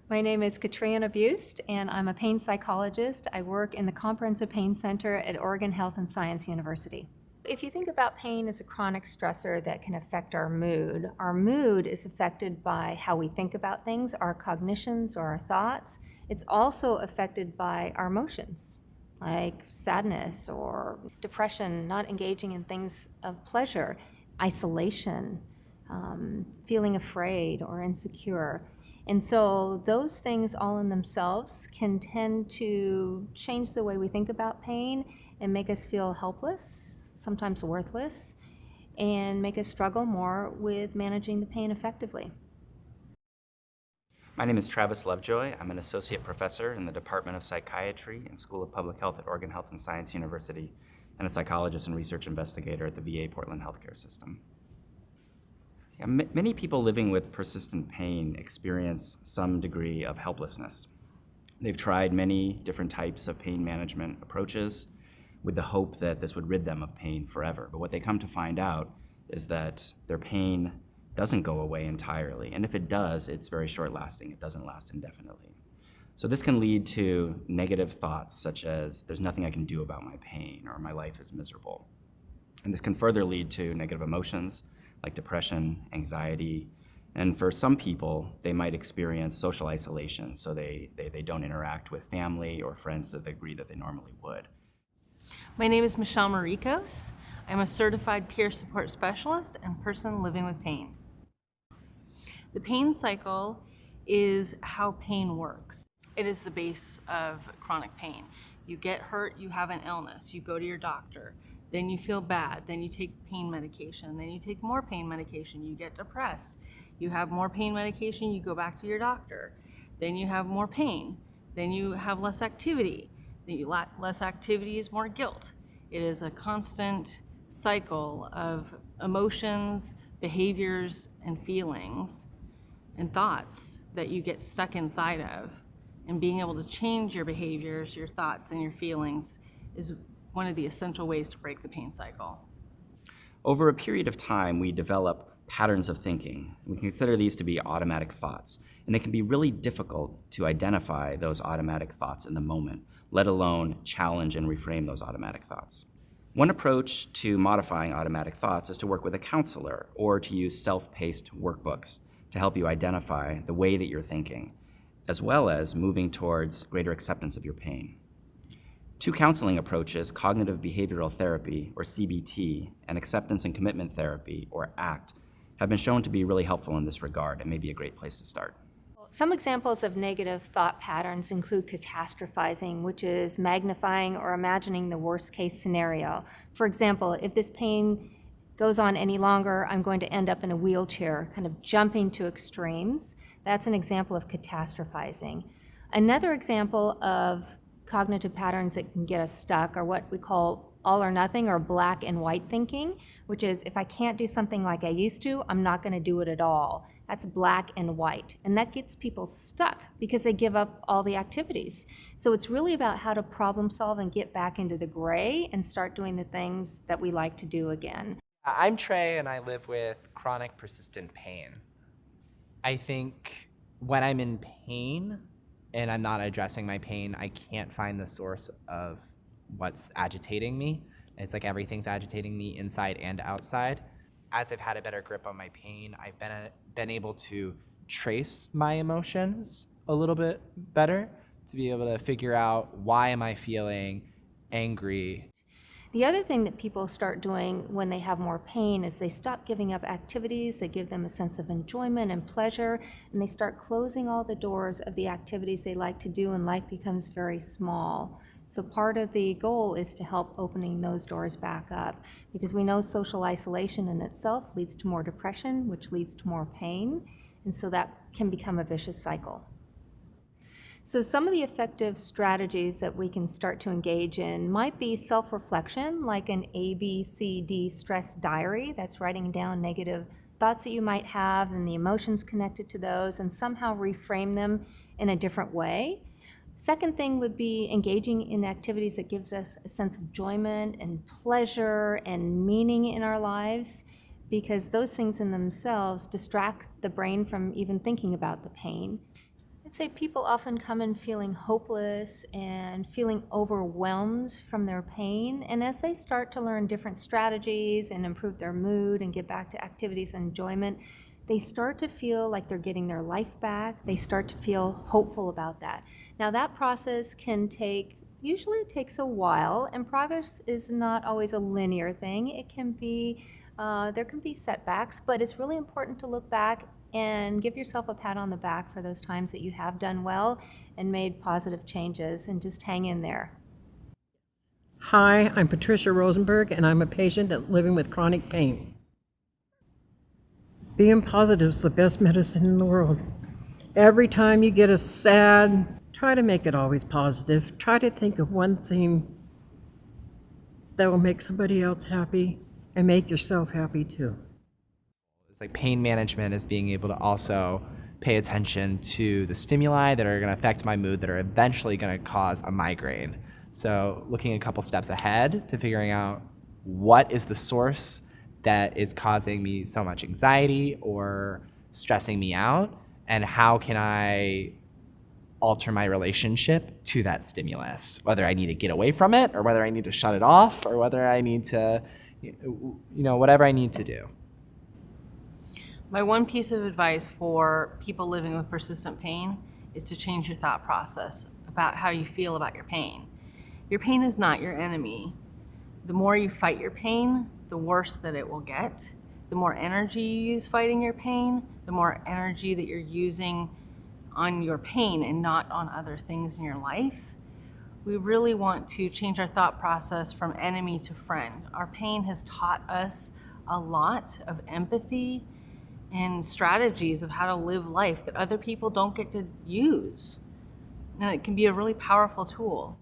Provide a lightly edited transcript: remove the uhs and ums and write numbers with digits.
My name is Katrina Bust, and I'm a pain psychologist. I work in the Comprehensive Pain Center at Oregon Health and Science University. If you think about pain as a chronic stressor that can affect our mood is affected by how we think about things, our cognitions or our thoughts. It's also affected by our emotions, like sadness or depression, not engaging in things of pleasure, isolation, feeling afraid or insecure. And so those things all in themselves can tend to change the way we think about pain and make us feel helpless, sometimes worthless, and make us struggle more with managing the pain effectively. My name is Travis Lovejoy. I'm an associate professor in the Department of Psychiatry and School of Public Health at Oregon Health and Science University, and a psychologist and research investigator at the VA Portland Healthcare System. Many people living with persistent pain experience some degree of helplessness. They've tried many different types of pain management approaches with the hope that this would rid them of pain forever. But what they come to find out is that their pain doesn't go away entirely. And if it does, it's very short lasting. It doesn't last indefinitely. So this can lead to negative thoughts such as, there's nothing I can do about my pain, or my life is miserable. And this can further lead to negative emotions like depression, anxiety, and for some people, they might experience social isolation, so they don't interact with family or friends to the degree that they normally would. My name is Michelle Maricos. I'm a certified peer support specialist and person living with pain. The pain cycle is how pain works. It is the base of chronic pain. You get hurt, you have an illness, you go to your doctor, then you feel bad, then you take pain medication, then you take more pain medication, you get depressed, you have more pain medication, you go back to your doctor, then you have more pain, then you have less activity, less activity is more guilt. It is a constant cycle of emotions, behaviors, and feelings and thoughts that you get stuck inside of. And being able to change your behaviors, your thoughts, and your feelings is one of the essential ways to break the pain cycle. Over a period of time, we develop patterns of thinking. We consider these to be automatic thoughts, and it can be really difficult to identify those automatic thoughts in the moment, let alone challenge and reframe those automatic thoughts. One approach to modifying automatic thoughts is to work with a counselor or to use self-paced workbooks to help you identify the way that you're thinking, as well as moving towards greater acceptance of your pain. Two counseling approaches, cognitive behavioral therapy, or CBT, and acceptance and commitment therapy, or ACT, have been shown to be really helpful in this regard and may be a great place to start. Some examples of negative thought patterns include catastrophizing, which is magnifying or imagining the worst case scenario. For example, if this pain goes on any longer, I'm going to end up in a wheelchair, kind of jumping to extremes. That's an example of catastrophizing. Another example of cognitive patterns that can get us stuck are what we call all or nothing or black and white thinking, which is if I can't do something like I used to, I'm not going to do it at all. That's black and white. And that gets people stuck because they give up all the activities. So it's really about how to problem solve and get back into the gray and start doing the things that we like to do again. I'm Trey, and I live with chronic persistent pain. I think when I'm in pain and I'm not addressing my pain, I can't find the source of what's agitating me. It's like everything's agitating me inside and outside. As I've had a better grip on my pain, I've been able to trace my emotions a little bit better, to be able to figure out, why am I feeling angry? The other thing that people start doing when they have more pain is they stop giving up activities that give them a sense of enjoyment and pleasure, and they start closing all the doors of the activities they like to do, and life becomes very small. So part of the goal is to help opening those doors back up, because we know social isolation in itself leads to more depression, which leads to more pain, and so that can become a vicious cycle. So some of the effective strategies that we can start to engage in might be self-reflection, like an ABCD stress diary. That's writing down negative thoughts that you might have and the emotions connected to those, and somehow reframe them in a different way. Second thing would be engaging in activities that gives us a sense of enjoyment and pleasure and meaning in our lives, because those things in themselves distract the brain from even thinking about the pain. I'd say people often come in feeling hopeless and feeling overwhelmed from their pain. And as they start to learn different strategies and improve their mood and get back to activities and enjoyment, they start to feel like they're getting their life back. They start to feel hopeful about that. Now, that process can take, usually it takes a while, and progress is not always a linear thing. It can be, there can be setbacks, but it's really important to look back and give yourself a pat on the back for those times that you have done well and made positive changes, and just hang in there. Hi, I'm Patricia Rosenberg, and I'm a patient living with chronic pain. Being positive is the best medicine in the world. Every time you get a sad, try to make it always positive. Try to think of one thing that will make somebody else happy and make yourself happy too. It's like pain management is being able to also pay attention to the stimuli that are going to affect my mood that are eventually going to cause a migraine. So looking a couple steps ahead to figuring out what is the source that is causing me so much anxiety or stressing me out, and how can I alter my relationship to that stimulus, whether I need to get away from it or whether I need to shut it off or whether I need to, whatever I need to do. My one piece of advice for people living with persistent pain is to change your thought process about how you feel about your pain. Your pain is not your enemy. The more you fight your pain, the worse that it will get. The more energy you use fighting your pain, the more energy that you're using on your pain and not on other things in your life. We really want to change our thought process from enemy to friend. Our pain has taught us a lot of empathy and strategies of how to live life that other people don't get to use. And it can be a really powerful tool.